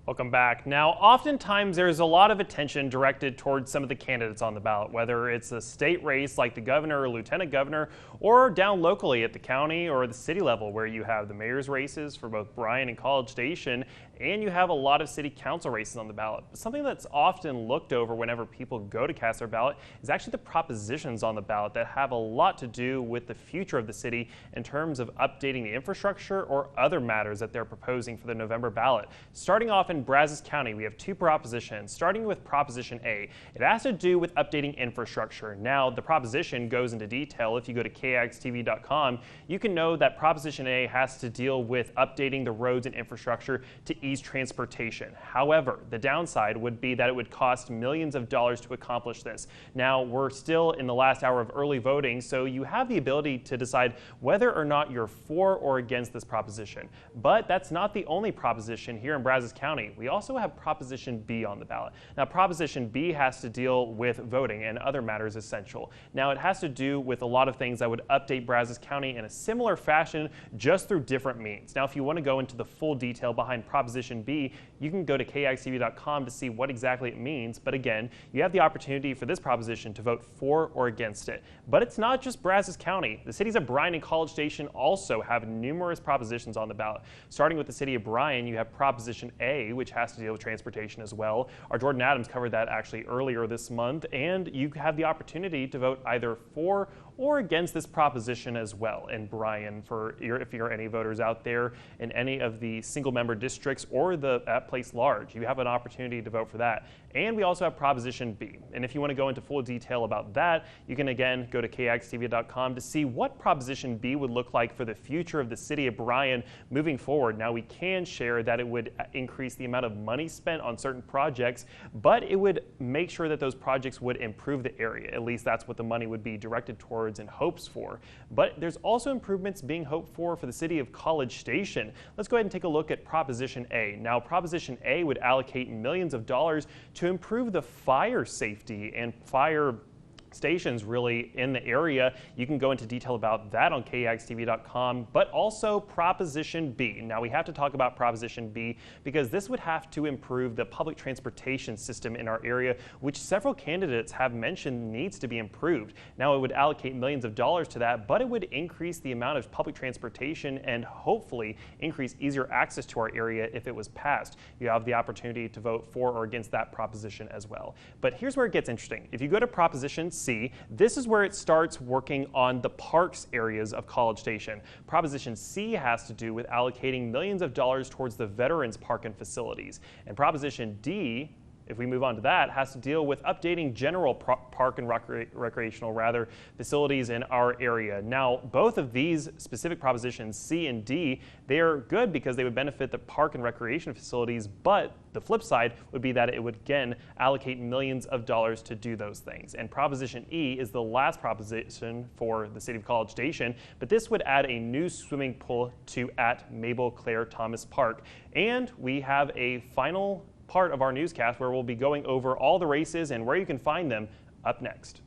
Welcome back. Now, oftentimes there's a lot of attention directed towards some of the candidates on the ballot, whether it's a state race like the governor or lieutenant governor, or down locally at the county or the city level where you have the mayor's races for both Bryan and College Station, and you have a lot of city council races on the ballot. But something that's often looked over whenever people go to cast their ballot is actually the propositions on the ballot that have a lot to do with the future of the city in terms of updating the infrastructure or other matters that they're proposing for the November ballot. Starting off in Brazos County, we have two propositions, starting with Proposition A. It has to do with updating infrastructure. Now, the proposition goes into detail. If you go to KXTV.com, you can know that Proposition A has to deal with updating the roads and infrastructure to ease transportation. However, the downside would be that it would cost millions of dollars to accomplish this. Now, we're still in the last hour of early voting, so you have the ability to decide whether or not you're for or against this proposition. But that's not the only proposition here in Brazos County. We also have Proposition B on the ballot. Now, Proposition B has to deal with voting and other matters essential. Now, it has to do with a lot of things that would update Brazos County in a similar fashion, just through different means. Now, if you want to go into the full detail behind Proposition B, you can go to KXTV.com to see what exactly it means. But again, you have the opportunity for this proposition to vote for or against it. But it's not just Brazos County. The cities of Bryan and College Station also have numerous propositions on the ballot. Starting with the city of Bryan, you have Proposition A, which has to deal with transportation as well. Our Jordan Adams covered that actually earlier this month, and you have the opportunity to vote either for or against this proposition as well in Bryan if you're any voters out there in any of the single-member districts or the at place large. You have an opportunity to vote for that. And we also have Proposition B. And if you want to go into full detail about that, you can again go to KXTV.com to see what Proposition B would look like for the future of the city of Bryan moving forward. Now, we can share that it would increase the amount of money spent on certain projects, but it would make sure that those projects would improve the area. At least that's what the money would be directed towards and hopes for. But there's also improvements being hoped for the city of College Station. Let's go ahead and take a look at Proposition A. Now, Proposition A would allocate millions of dollars to improve the fire safety and fire stations really in the area. You can go into detail about that on KXTV.com, but also Proposition B. Now, we have to talk about Proposition B because this would have to improve the public transportation system in our area, which several candidates have mentioned needs to be improved. Now, it would allocate millions of dollars to that, but it would increase the amount of public transportation and hopefully increase easier access to our area if it was passed. You have the opportunity to vote for or against that proposition as well. But here's where it gets interesting. If you go to Proposition C, this is where it starts working on the parks areas of College Station. Proposition C has to do with allocating millions of dollars towards the Veterans Park and facilities. And Proposition D, if we move on to that, has to deal with updating general park and recreational facilities in our area. Now, both of these specific propositions, C and D, they are good because they would benefit the park and recreation facilities, but the flip side would be that it would again allocate millions of dollars to do those things. And Proposition E is the last proposition for the city of College Station, but this would add a new swimming pool to at Mabel Claire Thomas Park. And we have a final part of our newscast where we'll be going over all the races and where you can find them up next.